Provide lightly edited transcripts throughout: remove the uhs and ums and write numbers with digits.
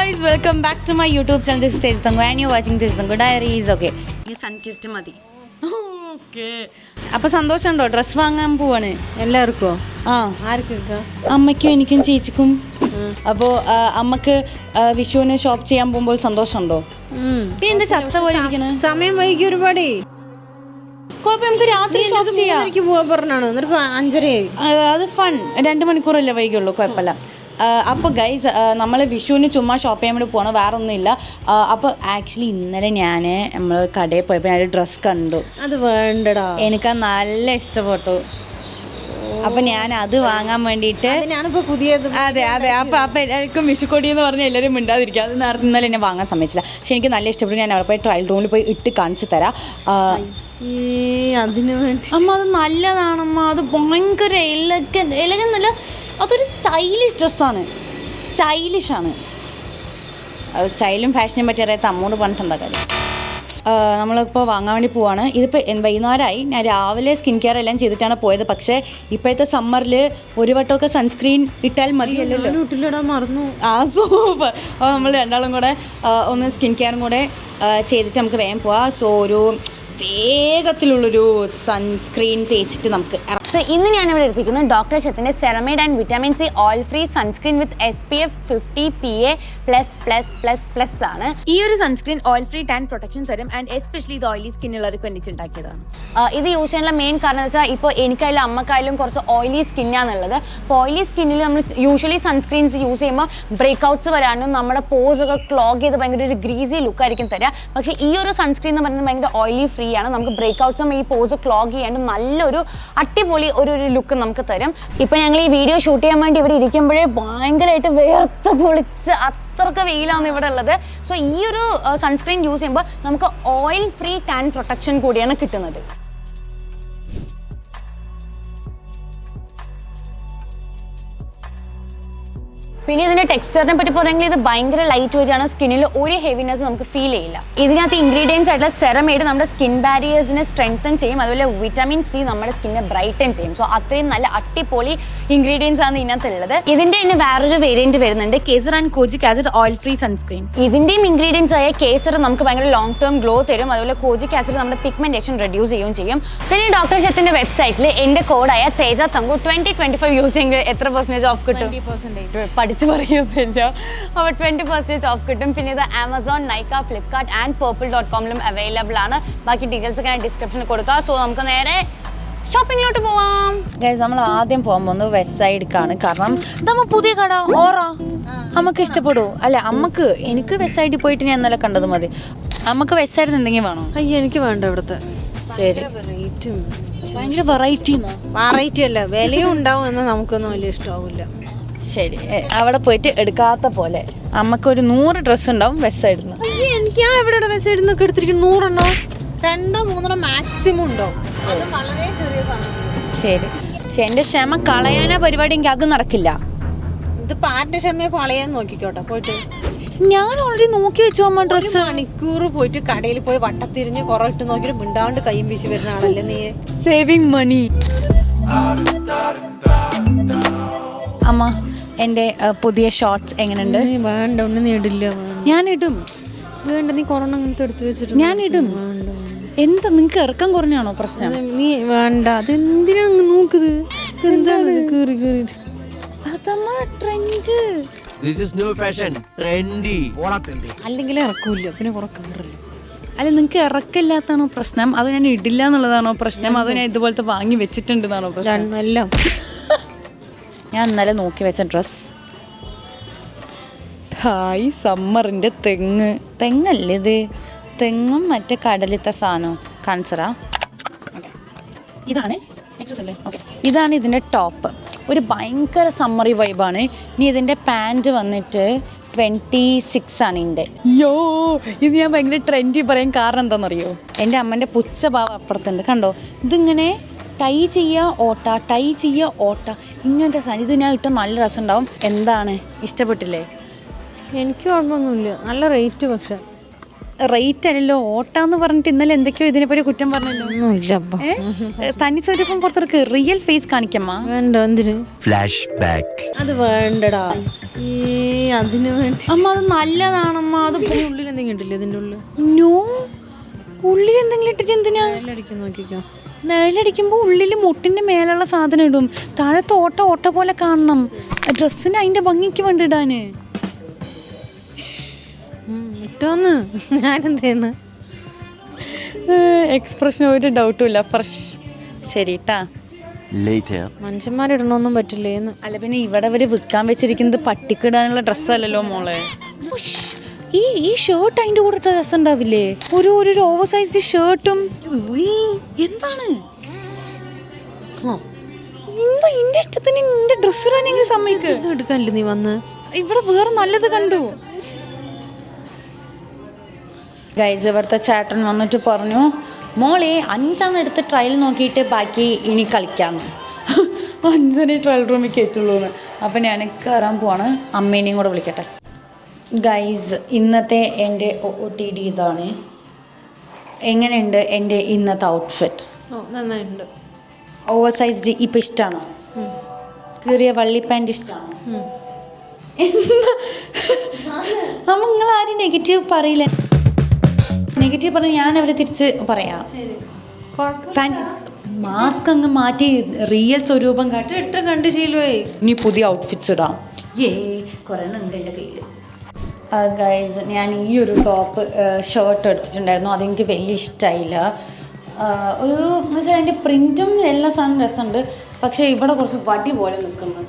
guys, welcome back to my YouTube channel. This is Tejithangu and you're watching Tejithangu Diaries. Okay. You sun-kissed മതി. Okay. അപ്പോൾ സന്തോഷമുണ്ടോ? Dress വാങ്ങാൻ പോവാണ് എല്ലാവർക്കോ? ആർക്കൊക്കെ? അമ്മയ്ക്കും എനിക്കും ചേച്ചിക്കും. അപ്പോൾ അമ്മക്ക് വിഷുവിന് ഷോപ്പ് ചെയ്യാൻ പോകുമ്പോൾ സന്തോഷമുണ്ടോ? പിന്നെ എന്താ ചത്ത പോലെ ഇരിക്കണേ? സമയം വൈകി ഒരുപാട്. കുഴപ്പം, നമുക്ക് രാത്രി ഷോപ്പ് ചെയ്യാം. എനിക്ക് പോവാൻ പറഞ്ഞാണോ? എന്നിട്ട് 5:30. അത് ഫൺ. 2 മണിക്കൂറല്ലേ വൈകുള്ളൂ, കുഴപ്പമില്ല. അപ്പോൾ ഗൈസ്, നമ്മൾ വിഷുവിന് ചുമ്മാ ഷോപ്പ് ചെയ്യാൻ വേണ്ടി പോകണം, വേറെ ഒന്നുമില്ല. അപ്പോൾ ആക്ച്വലി ഇന്നലെ നമ്മൾ കടയിൽ പോയപ്പോൾ ഞാൻ ഡ്രസ്സ് കണ്ടു. അത് വേണ്ടടാ, എനിക്ക് നല്ല ഇഷ്ടപ്പെട്ടു. അപ്പം ഞാൻ അത് വാങ്ങാൻ വേണ്ടിയിട്ട് പുതിയത്. അതെ. അപ്പം എല്ലാവർക്കും വിഷുക്കൊടി എന്ന് പറഞ്ഞാൽ എല്ലാവരും മിണ്ടാതിരിക്കുക. അത് നേരത്തെ ഇന്നലെ എന്നെ വാങ്ങാൻ സമ്മതിച്ചില്ല. പക്ഷെ എനിക്ക് നല്ല ഇഷ്ടപ്പെട്ടു. ഞാൻ അവിടെ പോയി ട്രയൽ റൂമിൽ പോയി ഇട്ട് കാണിച്ചു തരാം. അതിന് വേണ്ടി അമ്മ അത് നല്ലതാണമ്മ. അത് ഭയങ്കര എലഗൻ അതൊരു സ്റ്റൈലിഷ് ഡ്രസ്സാണ്. സ്റ്റൈലിഷാണ്. സ്റ്റൈലും ഫാഷനും പറ്റി അറിയാത്ത അമ്മോട് പറഞ്ഞിട്ട് എന്താ കാര്യം. നമ്മളിപ്പോൾ വാങ്ങാൻ വേണ്ടി പോവാണ്. ഇതിപ്പോൾ വൈകുന്നേരമായി. ഞാൻ രാവിലെ സ്കിൻ കെയർ എല്ലാം ചെയ്തിട്ടാണ് പോയത്. പക്ഷേ ഇപ്പോഴത്തെ സമ്മറിൽ ഒരു വട്ടമൊക്കെ സൺസ്ക്രീൻ ഇട്ടാൽ മതിയല്ലോ. മറന്നു. സൂപ്പർ. അപ്പോൾ നമ്മൾ രണ്ടാളും കൂടെ ഒന്ന് സ്കിൻ കെയറും കൂടെ ചെയ്തിട്ട് നമുക്ക് വേഗം പോവാം. സോ ഒരു വേഗത്തിലുള്ളൊരു സൺസ്ക്രീൻ തേച്ചിട്ട് നമുക്ക് സോ ഇന്ന് ഞാനിവിടെ എടുത്തിരിക്കുന്നത് ഡോക്ടർ ശരത്തിന്റെ ceramide and vitamin C oil free sunscreen with SPF 50 PA++++ ആണ്. ഈ ഒരു sunscreen oil free tan protection serum and especially ഇത് ഓയിലി സ്കിന്നുള്ളവർക്ക് വേണ്ടിയിട്ട് ഉണ്ടാക്കിയതാണ്. ഇത് യൂസ് ചെയ്യാനുള്ള മെയിൻ കാരണം എന്ന് വെച്ചാൽ ഇപ്പോൾ എനിക്കായാലും അമ്മക്കായാലും കുറച്ച് ഓയിലി സ്കിന്നാണുള്ളത്. അപ്പോൾ ഓയിലി സ്കിന്നിൽ നമ്മൾ യൂഷ്വലി സൺസ്ക്രീൻസ് യൂസ് ചെയ്യുമ്പോൾ ബ്രേക്ക്ഔട്ട്സ് വരാനും നമ്മുടെ പോസൊക്കെ ക്ലോഗ് ചെയ്ത് ഭയങ്കര ഒരു ഗ്രീസി ലുക്കായിരിക്കും തരിക. പക്ഷേ ഈ ഒരു സൺസ്ക്രീൻ എന്ന് പറയുന്നത് ഭയങ്കര ഓയിലി ഫ്രീ ആണ്. നമുക്ക് ബ്രേക്ക്ഔട്ട്സും ഈ പോസ് ക്ലോഗ് ചെയ്യാണ്ട് നല്ലൊരു അടിപൊളി ഒരു ലുക്ക് നമുക്ക് തരും. ഇപ്പം ഞങ്ങൾ ഈ വീഡിയോ ഷൂട്ട് ചെയ്യാൻ വേണ്ടി ഇവിടെ ഇരിക്കുമ്പോഴേ ഭയങ്കരമായിട്ട് വേർത്ത് കുളിച്ച് അത്രയ്ക്ക് വെയിലാണ് ഇവിടെ ഉള്ളത്. സോ ഈ ഒരു സൺസ്ക്രീൻ യൂസ് ചെയ്യുമ്പോൾ നമുക്ക് ഓയിൽ ഫ്രീ ടാൻ പ്രൊട്ടക്ഷൻ കൂടിയാണ് കിട്ടുന്നത്. പിന്നെ ഇതിൻ്റെ ടെക്സ്ചറിനെ പറ്റി പറയുമെങ്കിൽ ഇത് ഭയങ്കര ലൈറ്റ് വെയിറ്റ് ആണ്. സ്കിന്നിൽ ഒരു ഹെവിനെസ് നമുക്ക് ഫീൽ ചെയ്യില്ല. ഇതിനകത്ത് ഇൻഗ്രീഡിയൻസ് ആയിട്ടുള്ള സെറമൈഡ് നമ്മുടെ സ്കിൻ ബാരിയേഴ്സിനെ സ്ട്രെങ്തൻ ചെയ്യും. അതുപോലെ വിറ്റാമിൻ സി നമ്മുടെ സ്കിന്നെ ബ്രൈറ്റൻ ചെയ്യും. സോ അത്രയും നല്ല അടിപൊളി ഇൻഗ്രീഡിയൻസ് ആണ് ഇതിനകത്തുള്ളത്. ഇതിൻ്റെ തന്നെ വേറൊരു വേരിയന്റ് വരുന്നുണ്ട്, കേസർ and കോജിക് acid oil free sunscreen. ഇതിൻ്റെയും ഇൻഗ്രീഡിയൻസ് ആയ കേസർ നമുക്ക് ഭയങ്കര ലോങ് ടേം ഗ്ലോ തരും. അതുപോലെ കോജിക് ആസിഡ് നമ്മുടെ പിഗ്മെന്റേഷൻ റെഡ്യൂസ് ചെയ്യുകയും ചെയ്യും. പിന്നെ ഡോക്ടർ ശരത്തിന്റെ വെബ്സൈറ്റിൽ എൻ്റെ കോഡായ തേജതങ്കു 2025 യൂസ് ചെയ്യുമ്പോൾ എത്ര % ഓഫ് കിട്ടും? 20% പറയുന്നില്ല. അപ്പോൾ 20% ഓഫ് കിട്ടും. പിന്നെ ഇത് Amazon, Nykaa, Flipkart and purple.com available ആണ്. ബാക്കി ഡീറ്റെയിൽസ് ഒക്കെ ഞാൻ ഡിസ്ക്രിപ്ഷനിൽ കൊടുക്കാം. സോ നമുക്ക് നേരെ ഷോപ്പിങ്ങിലോട്ട് പോവാം. ഗൈസ്, നമ്മൾ ആദ്യം പോകാൻ പോകുന്നത് വെസ്റ്റ് സൈഡിലേക്കാണ്. കാരണം നമ്മൾ പുതിയ കട ഓറാ നമുക്ക് ഇഷ്ടപ്പെടൂ അല്ലെ? എനിക്ക് വെസ്റ്റ് സൈഡിൽ പോയിട്ട് ഞാൻ ഇന്നലെ കണ്ടത് മതി. നമുക്ക് വെസ്റ്റ് സൈഡിൽ എന്തെങ്കിലും വേണോ? അയ്യോ, എനിക്ക് വേണ്ട ഇവിടുത്തെ. ശരി, ഭയങ്കര വെറൈറ്റി അല്ല, വിലയും ഉണ്ടാവും എന്ന് നമുക്കൊന്നും വലിയ ഇഷ്ടമാവില്ല. ശരി, അവിടെ പോയിട്ട് എടുക്കാത്ത പോലെ അമ്മക്കൊരു 100 ഡ്രസ്സ് ഉണ്ടാവും വെസ്റ്റ് സൈഡിൽ നിന്ന്. എനിക്ക് എവിടെ വെസ്റ്റ് സൈഡിൽ നിന്നൊക്കെ എടുത്തിരിക്കുന്നു? 100 എണ്ണോ 2 3 മാക്സിമം ഉണ്ടാവും. അത് വളരെ ചെറിയ സാധനം. ശരി, പക്ഷെ എൻ്റെ ക്ഷമ കളയാനാ പരിപാടി. എനിക്ക് അത് നടക്കില്ല. ഇത് പാറിന്റെ ക്ഷമയെ കളയാൻ നോക്കിക്കോട്ടെ. പോയിട്ട് ഞാൻ ഓൾറെഡി നോക്കി വെച്ചു അമ്മ ഡ്രസ്സ്. മണിക്കൂർ പോയിട്ട് കടയിൽ പോയി വട്ടത്തിരിഞ്ഞ് കുറെ ഇട്ട് നോക്കിയിട്ട് മിണ്ടാണ്ട് കയ്യും വീശി വരുന്ന ആളല്ലേ നീ. സേവിങ് മണി. അമ്മ, എൻ്റെ പുതിയ ഷോർട്സ് എങ്ങനെയുണ്ട്? വേണ്ട, ഒന്നും നീ ഇടില്ല. ഞാൻ ഇടും. വേണ്ട, നീ കൊറോണ അങ്ങനത്തെ എടുത്ത് വെച്ചിട്ട് ഞാൻ ഇടും. എന്താ നിങ്ങൾക്ക് ഇറക്കം കുറഞ്ഞാണോ പ്രശ്നം? നീ വേണ്ട, അതെന്തിനാ നോക്കുന്നത്? എന്താണ് കീറി കീറിട്ട്? അതമ്മ trend. This is new fashion, trendy. അല്ലെങ്കിൽ ഇറക്കൂല്ല, പിന്നെ കുറെ കീറില്ല. അല്ല, നിങ്ങൾക്ക് ഇറക്കമില്ലാത്താണോ പ്രശ്നം? അതോ ഞാൻ ഇടില്ല എന്നുള്ളതാണോ പ്രശ്നം? അതോ ഞാൻ ഇതുപോലത്തെ വാങ്ങി വെച്ചിട്ടുണ്ടെന്നാണോ പ്രശ്നം? എല്ലാം. ഞാൻ ഇന്നലെ നോക്കി വെച്ച ഡ്രസ്. ഹായ്, സമ്മറിൻ്റെ തെങ്ങല്ലേ ഇത്? തെങ്ങും മറ്റേ കടലത്തെ സാധനവും കാണിച്ചറാ. ഇതാണ് ഇതിൻ്റെ ടോപ്പ്. ഒരു ഭയങ്കര സമ്മറി വൈബാണ്. ഇനി ഇതിൻ്റെ പാൻറ് വന്നിട്ട് 26 ആണ് ഇതിൻ്റെ. ഇത് ഞാൻ ഭയങ്കര ട്രെൻഡി പറയാൻ കാരണം എന്താണെന്നറിയോ? എൻ്റെ അമ്മൻ്റെ പുച്ഛഭാവം അപ്പുറത്തുണ്ട്. കണ്ടോ, ഇതിങ്ങനെ ടൈ ചെയ്യുക ഓട്ട ഇങ്ങനത്തെ സാധനം. ഇത് ഞാൻ ഇട്ടാൽ നല്ല രസമുണ്ടാവും. എന്താണ്, ഇഷ്ടപ്പെട്ടില്ലേ? എനിക്ക് കുഴപ്പമൊന്നുമില്ല, നല്ല റേറ്റ്. പക്ഷെ റേറ്റ് അല്ലല്ലോ ഓട്ടാന്ന് പറഞ്ഞിട്ട് ഇന്നലെ എന്തൊക്കെയോ ഇതിനെപ്പറ്റി കുറ്റം പറഞ്ഞല്ലോ. ഒന്നുമില്ല. തനി സ്വരൂപം പുറത്തിറക്ക്, റിയൽ ഫേസ് കാണിക്കമ്മ. വേണ്ട, എന്തിന്? Flash back. അത് വേണ്ടടാ. അതിന് വേണ്ടി അമ്മ അത് നല്ലതാണമ്മ. അത് ഉള്ളിൽ എന്തെങ്കിലും ഇട്ടില്ലേ ഇതിന്റെ ഉള്ളിൽ? നോ, ഉള്ളിൽ എന്തെങ്കിലും ഇട്ടിട്ട് എന്തിനാ? അടിക്കാൻ നോക്കിക്കോ. നിഴലടിക്കുമ്പോൾ ഉള്ളിൽ മുട്ടിന്റെ മേലുള്ള സാധനം ഇടും, താഴത്തെ ഓട്ട പോലെ കാണണം. ഡ്രസ്സിന് അതിന്റെ ഭംഗിക്ക് വേണ്ടി ഇടാന്. ഇട്ടോന്ന് ഞാനെന്തേന്ന് എക്സ്പ്രഷൻ ഒരു ഡൗട്ടും ഇല്ല, ഫ്രഷ്. ശരി ട്ടാ. മനുഷ്യന്മാരിടണമൊന്നും പറ്റില്ലേന്ന്. അല്ല പിന്നെ ഇവിടെ അവര് വിൽക്കാൻ വെച്ചിരിക്കുന്നത് പട്ടിക്കിടാനുള്ള ഡ്രസ്സല്ലല്ലോ മോളെ. ഈ ഷർട്ട് അതിന്റെ കൂടെ ഡ്രസ് ഉണ്ടാവില്ലേ? ഒരു ഓവർ സൈസ്ഡ് ഷർട്ടും. എന്താണ് എന്താ എന്റെ ഇഷ്ടത്തിന് എന്റെ ഡ്രസ്സ് ഇടാനെങ്കിലും സമ്മതിക്ക്. എടുക്കാനില്ല നീ വന്ന്. ഇവിടെ വേറെ നല്ലത് കണ്ടു. ഗൈസ്, ഇവിടുത്തെ ചേട്ടൻ വന്നിട്ട് പറഞ്ഞു, മോളെ 5 എടുത്ത് ട്രയൽ നോക്കിയിട്ട് ബാക്കി ഇനി കളിക്കാമെന്ന്. 5 ട്രയൽ റൂമിൽ കയറ്റുള്ളൂ എന്ന്. അപ്പം ഞാൻ കയറാൻ പോവാണ്. അമ്മേനെയും കൂടെ വിളിക്കട്ടെ. ഗൈസ്, ഇന്നത്തെ എൻ്റെ OOTD ഇതാണ്. എങ്ങനെയുണ്ട് എൻ്റെ ഇന്നത്തെ ഔട്ട്ഫിറ്റ്? നന്നായിട്ടുണ്ട്. ഓവർ സൈസ്ഡ് ഇപ്പം ഇഷ്ടമാണോ? കീറിയ വള്ളി പാൻറ് ഇഷ്ടമാണോ? അമ്മ നിങ്ങൾ ആരും നെഗറ്റീവ് പറയില്ല. നെഗറ്റീവ് പറഞ്ഞാൽ ഞാൻ അവരെ തിരിച്ച് പറയാം. മാസ്ക് അങ്ങ് മാറ്റി റിയൽ സ്വരൂപം കാട്ടി ഇട്ട് കണ്ട് ശീലമായി. ഇനി പുതിയ ഔട്ട്ഫിറ്റ്സ് ഇടാം. കുറേ ഉണ്ട് എൻ്റെ കയ്യിൽ. ഗൈസ്, ഞാൻ ഈ ഒരു ടോപ്പ് ഷർട്ട് എടുത്തിട്ടുണ്ടായിരുന്നു. അതെനിക്ക് വലിയ ഇഷ്ടമായില്ല. ഒരു എന്ന് വെച്ചാൽ അതിൻ്റെ പ്രിൻറ്റും എല്ലാ സാധനവും രസമുണ്ട്. പക്ഷേ ഇവിടെ കുറച്ച് വടി പോലെ നിൽക്കുന്നു.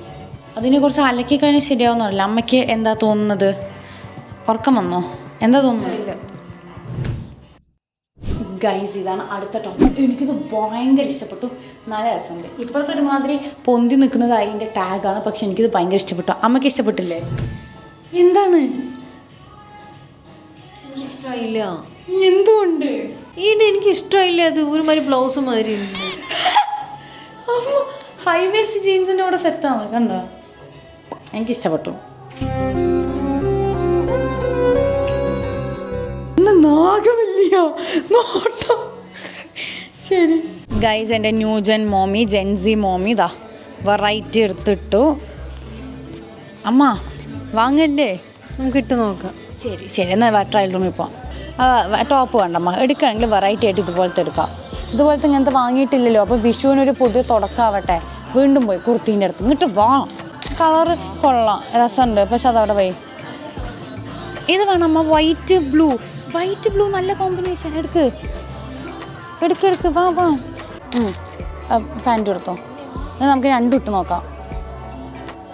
അതിനെ കുറച്ച് അലക്കി കഴിഞ്ഞാൽ ശരിയാവുന്നതല്ല. അമ്മയ്ക്ക് എന്താ തോന്നുന്നത്? ഉറക്കം വന്നോ? എന്താ തോന്നുന്നില്ല? ഗൈസ്, ഇതാണ് അടുത്ത ടോപ്പ്. എനിക്കിത് ഭയങ്കര ഇഷ്ടപ്പെട്ടു. നല്ല രസമുണ്ട്. ഇപ്പോഴത്തെ ഒരുമാതിരി പൊന്തി നിൽക്കുന്നത് അതിൻ്റെ ടാഗാണ്. പക്ഷെ എനിക്കിത് ഭയങ്കര ഇഷ്ടപ്പെട്ടു. അമ്മയ്ക്ക് ഇഷ്ടപ്പെട്ടില്ലേ? എന്താണ്? ഇഷ്ടമായില്ല. എന്തുകൊണ്ട്? എനിക്ക് ഇഷ്ടമായില്ല. അത് ഒരുമാതിരി ബ്ലൗസ് മാതിരി ഹൈ വേസ്റ്റ് ജീൻസിൻ്റെ കൂടെ സെറ്റാണ്. കണ്ടോ? എനിക്കിഷ്ടപ്പെട്ടു. നാഗവല്ലിയ നോട്ടം. ശരി ഗൈസ്, എൻ്റെ ന്യൂജൻ മോമി, ജെൻസി മോമി ഇതാ വെറൈറ്റി എടുത്തിട്ടു. അമ്മ വാങ്ങല്ലേ? നമുക്ക് ഇട്ട് നോക്കാം. ശരി എന്നാൽ ട്രയൽ റൂമിൽ പോവാം. ടോപ്പ് വേണ്ടമ്മ. എടുക്കുകയാണെങ്കിൽ വെറൈറ്റി ആയിട്ട് ഇതുപോലത്തെ എടുക്കാം. ഇതുപോലത്തെ ഇങ്ങനത്തെ വാങ്ങിയിട്ടില്ലല്ലോ. അപ്പോൾ വിഷുവിനൊരു പുതിയ തുടക്കമാവട്ടെ. വീണ്ടും പോയി കുർത്തീൻ്റെ അടുത്ത് ഇങ്ങോട്ട് വാ. കളറ് കൊള്ളാം, രസമുണ്ട്. പക്ഷെ അതവിടെ പോയി. ഇത് വേണമ്മ. വൈറ്റ് ബ്ലൂ നല്ല കോമ്പിനേഷൻ. എടുക്ക് വാ. പാൻറ്റ് എടുത്തോ. നമുക്ക് രണ്ടും ഇട്ട് നോക്കാം.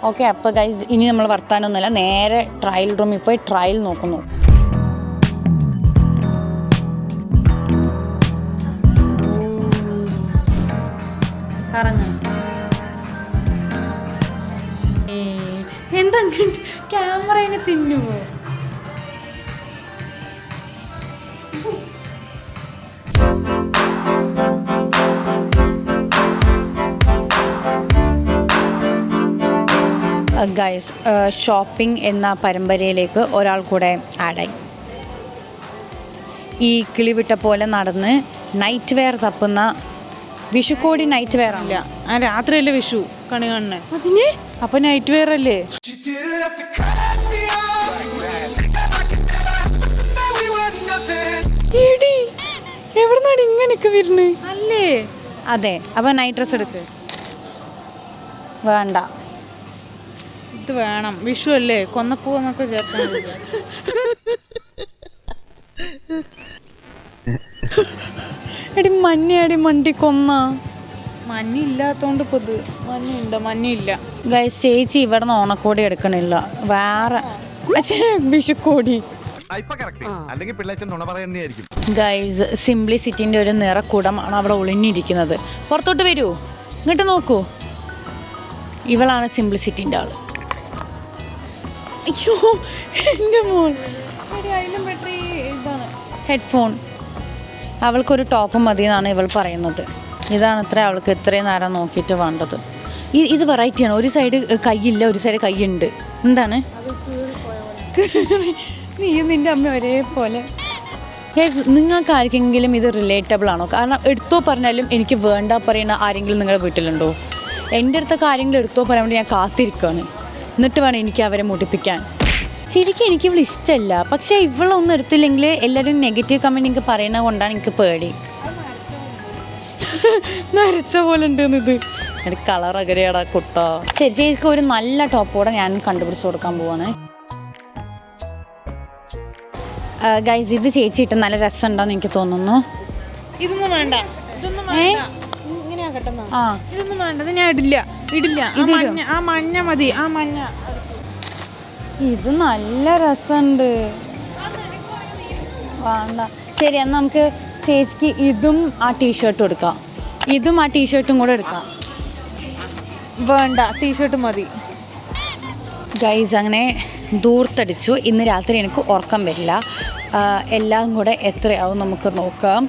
ഓക്കെ. അപ്പോൾ ഗൈസ്, ഇനി നമ്മൾ വർത്താനൊന്നുമില്ല, നേരെ ട്രയൽ റൂമിൽ പോയി ട്രയൽ നോക്കുന്നു. എന്താ ക്യാമറേനെ തിന്നുമോ? ഗൈസ്, ഷോപ്പിംഗ് എന്ന പരമ്പരയിലേക്ക് ഒരാൾ കൂടെ ആഡായി. ഈ കിളിവിട്ട പോലെ നടന്ന് നൈറ്റ് വെയർ തപ്പുന്ന വിഷുക്കോടി നൈറ്റ് വെയർ ആണല്ല. രാത്രിയല്ലേ വിഷു കണി കാണണേ? അതിന് അപ്പൊ നൈറ്റ് വെയർ അല്ലേ? എവിടുന്നാണ് ഇങ്ങനെയൊക്കെ വരുന്നത്? അല്ലേ? അതെ. അപ്പൊ നൈറ്റ് ഡ്രസ് എടുക്ക്. വേണ്ട, ഇത് വേണം. വിഷു അല്ലേ? കൊന്നപ്പോന്നൊക്കെ ചേർത്താൽ എടി മഞ്ഞടി മണ്ടി കൊന്ന. മഞ്ഞില്ലാത്തോണ്ട് പൊതു മഞ്ഞില്ല. ഗൈസ്, ചേച്ചി ഇവിടെ നിന്ന് ഓണക്കോടി എടുക്കണില്ല, വേറെ വിഷുക്കോടി. ഗൈസ്, സിംപ്ലിസിറ്റിൻ്റെ ഒരു നിറക്കുടമാണ് അവിടെ ഒളിഞ്ഞിരിക്കുന്നത്. പുറത്തോട്ട് വരൂ, ഇങ്ങോട്ട് നോക്കൂ. ഇവളാണ് സിംപ്ലിസിറ്റിൻ്റെ ആള്. അയ്യോ എൻ്റെ മോൾ. ഹെഡ്ഫോൺ. അവൾക്കൊരു ടോപ്പ് മതി എന്നാണ് ഇവൾ പറയുന്നത്. ഇതാണ് അവൾക്ക് ഇത്രയും നേരം നോക്കിയിട്ട് വേണ്ടത്. ഇത് വെറൈറ്റിയാണ്. ഒരു സൈഡ് കൈയില്ല, ഒരു സൈഡ് കൈയുണ്ട്. എന്താണ്? നീ നിൻ്റെ അമ്മ ഒരേപോലെ. ഗൈസ് നിങ്ങൾക്ക് ആർക്കെങ്കിലും ഇത് റിലേറ്റബിൾ ആണോ? കാരണം എടുത്തോ പറഞ്ഞാലും എനിക്ക് വേണ്ട പറയുന്ന ആരെങ്കിലും നിങ്ങളുടെ വീട്ടിലുണ്ടോ? എൻ്റെ അടുത്തൊക്കെ ആരെങ്കിലും എടുത്തോ പറയാൻ വേണ്ടി ഞാൻ കാത്തിരിക്കുകയാണ്, എന്നിട്ട് വേണം എനിക്ക് അവരെ മുടിപ്പിക്കാൻ. ശരിക്കും എനിക്ക് ഇവൾ ഇഷ്ടമല്ല, പക്ഷേ ഇവളൊന്നും എടുത്തില്ലെങ്കിൽ എല്ലാവരും നെഗറ്റീവ് കമൻറ്റ് എനിക്ക് പറയുന്നത് കൊണ്ടാണ് എനിക്ക് പേടി. നരച്ച പോലെ ഉണ്ടെന്ന് ഇത് എൻ്റെ കളർ അകരെയാടാ കുട്ടോ. ശരി, ചേച്ചിക്ക് ഒരു നല്ല ടോപ്പോടെ ഞാൻ കണ്ടുപിടിച്ച് കൊടുക്കാൻ പോവാണ്. ഗൈസ് ഇത് ചേച്ചി ഇട്ട് നല്ല രസമുണ്ടെന്ന് എനിക്ക് തോന്നുന്നു. ഇതൊന്നും വേണ്ട, ഇതൊന്നും വേണ്ട. ഇങ്ങനെ ആക്കട്ടെ. ഇതൊന്നും വേണ്ട, ഇത് ഞാൻ ഇടില്ല. ആ മഞ്ഞ മതി, ആ മഞ്ഞ. ഇത് നല്ല രസമുണ്ട്. വേണ്ട. ശരി, എന്നാൽ നമുക്ക് ചേച്ചിക്ക് ഇതും ആ ടീഷർട്ടും എടുക്കാം. ഇതും ആ ടീഷർട്ടും കൂടെ എടുക്കാം. വേണ്ട, ടീഷർട്ട് മതി. ഗൈസ് അങ്ങനെ ദൂർത്തടിച്ചു. ഇന്ന് രാത്രി എനിക്ക് ഉറക്കം വരില്ല. എല്ലാം കൂടെ എത്രയാവും നമുക്ക് നോക്കാം.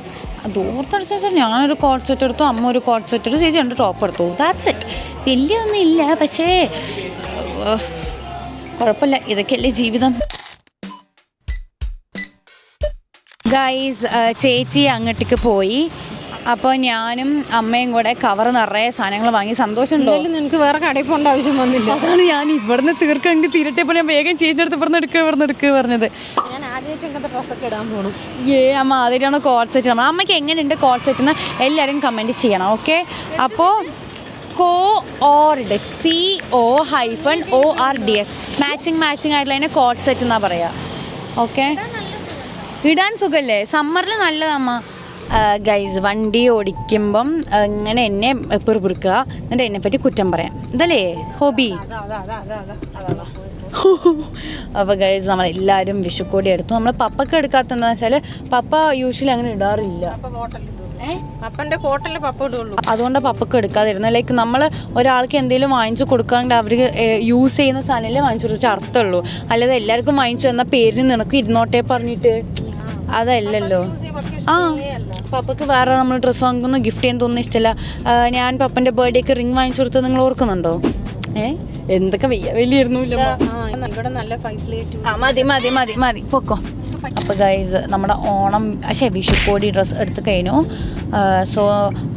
ദൂർത്തടിച്ചു വെച്ചാൽ ഞാനൊരു കോട്ട് സെറ്റ് എടുത്തു, അമ്മ ഒരു കോട്ട് സെറ്റ് എടുത്തു, ചേച്ചി 2 ടോപ്പ് എടുത്തു. That's it. വലിയൊന്നും ഇല്ല, പക്ഷേ കുഴപ്പമില്ല, ഇതൊക്കെയല്ലേ ജീവിതം. ഗൈസ് ചേച്ചി അങ്ങോട്ടേക്ക് പോയി. അപ്പോൾ ഞാനും അമ്മയും കൂടെ കവർ നിറയെ സാധനങ്ങൾ വാങ്ങി. സന്തോഷമുണ്ടോ? നിനക്ക് വേറെ കടയിൽ പോകേണ്ട ആവശ്യം വന്നില്ല. അതാണ് ഞാൻ ഇവിടുന്ന് തീർക്കണമെങ്കിൽ തീരട്ടെ പോലെ ഞാൻ വേഗം ചേച്ചിയുടെ അടുത്ത് ഇവിടുന്ന് എടുക്കുക പറഞ്ഞത്. ഞാൻ ആദ്യമായിട്ട് ഇങ്ങനത്തെ ഡ്രസ്സൊക്കെ ഇടാൻ പോകണം. അമ്മ ആദ്യമായിട്ടാണ് കോട്ട് സെറ്റ്. അമ്മയ്ക്ക് എങ്ങനെയുണ്ട് കോട്ട് സെറ്റ് എന്ന് എല്ലാവരും കമൻറ്റ് ചെയ്യണം. ഓക്കെ, അപ്പോൾ COORDS മാച്ചിങ് ആയിട്ടുള്ള അതിനെ കോട്ട് സെറ്റ് എന്നാണ് പറയുക. ഓക്കെ, ഇടാൻ സുഖമല്ലേ? സമ്മറിൽ നല്ലതമ്മ. ഗൈസ് വണ്ടി ഓടിക്കുമ്പം ഇങ്ങനെ എന്നെ പെറുപിറുക്കുക, എന്നിട്ട് എന്നെപ്പറ്റി കുറ്റം പറയാം. ഇതല്ലേ ഹോബി? അപ്പോൾ ഗൈസ് നമ്മളെല്ലാവരും വിഷുക്കോടി എടുത്തു. നമ്മൾ പപ്പക്ക് എടുക്കാത്തതെന്ന് വെച്ചാൽ പപ്പ യൂഷ്വലി അങ്ങനെ ഇടാറില്ല. പപ്പൻ്റെ കോട്ടല്ലേ പപ്പ ഇടുള്ളൂ. അതുകൊണ്ട് പപ്പക്ക് എടുക്കാതിരുന്നത്. ലൈക്ക് നമ്മൾ ഒരാൾക്ക് എന്തെങ്കിലും വാങ്ങിച്ചു കൊടുക്കാണ്ട് അവർ യൂസ് ചെയ്യുന്ന സാധനമല്ലേ വാങ്ങിച്ചു കൊടുത്ത അർത്ഥമുള്ളൂ. അല്ലാതെ എല്ലാവർക്കും വാങ്ങിച്ചു തന്ന പേരിന് നിനക്ക് ഇരുന്നോട്ടെ പറഞ്ഞിട്ട് അതല്ലല്ലോ. പപ്പക്ക് വേറെ നമ്മൾ ഡ്രസ്സ് വാങ്ങുന്ന ഗിഫ്റ്റ് ചെയ്യാൻ തോന്നുന്ന ഇഷ്ടമല്ല. ഞാൻ പപ്പൻ്റെ ബർത്ത്ഡേക്ക് റിങ് വാങ്ങിച്ചു കൊടുത്തത് നിങ്ങൾ ഓർക്കുന്നുണ്ടോ? എന്തൊക്കെ വലിയിരുന്നു. മതി പൊക്കോ. അപ്പോൾ ഗൈസ് നമ്മുടെ ഓണം വിഷുക്കോടി ഡ്രസ്സ് എടുത്ത് കഴിഞ്ഞു. സോ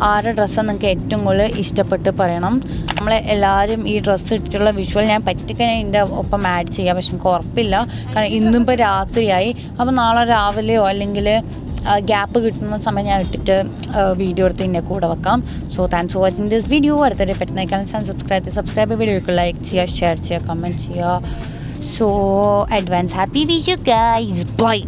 ആരുടെ ഡ്രസ്സാണ് നിങ്ങൾക്ക് ഏറ്റവും കൂടുതൽ ഇഷ്ടപ്പെട്ട് പറയണം. നമ്മളെ എല്ലാവരും ഈ ഡ്രസ്സ് ഇട്ടിട്ടുള്ള വിഷ്വൽ ഞാൻ പറ്റിക്കഴിഞ്ഞാൽ ഇതിൻ്റെ ഒപ്പം ആഡ് ചെയ്യാം, പക്ഷെ എനിക്ക് ഉറപ്പില്ല. കാരണം ഇന്നിപ്പോൾ രാത്രിയായി. അപ്പോൾ നാളെ രാവിലെയോ അല്ലെങ്കിൽ ഗ്യാപ്പ് കിട്ടുന്ന സമയം ഞാൻ ഇട്ടിട്ട് വീഡിയോ എടുത്ത് ഇതിൻ്റെ കൂടെ വെക്കാം. So thanks for watching this video. അടുത്തിടെ പറ്റുന്ന ചാനൽ സബ്സ്ക്രൈബ് വീഡിയോക്ക് ലൈക്ക് ചെയ്യുക, ഷെയർ ചെയ്യുക, കമൻറ്റ് ചെയ്യുക. So advance happy Vishu guys. By.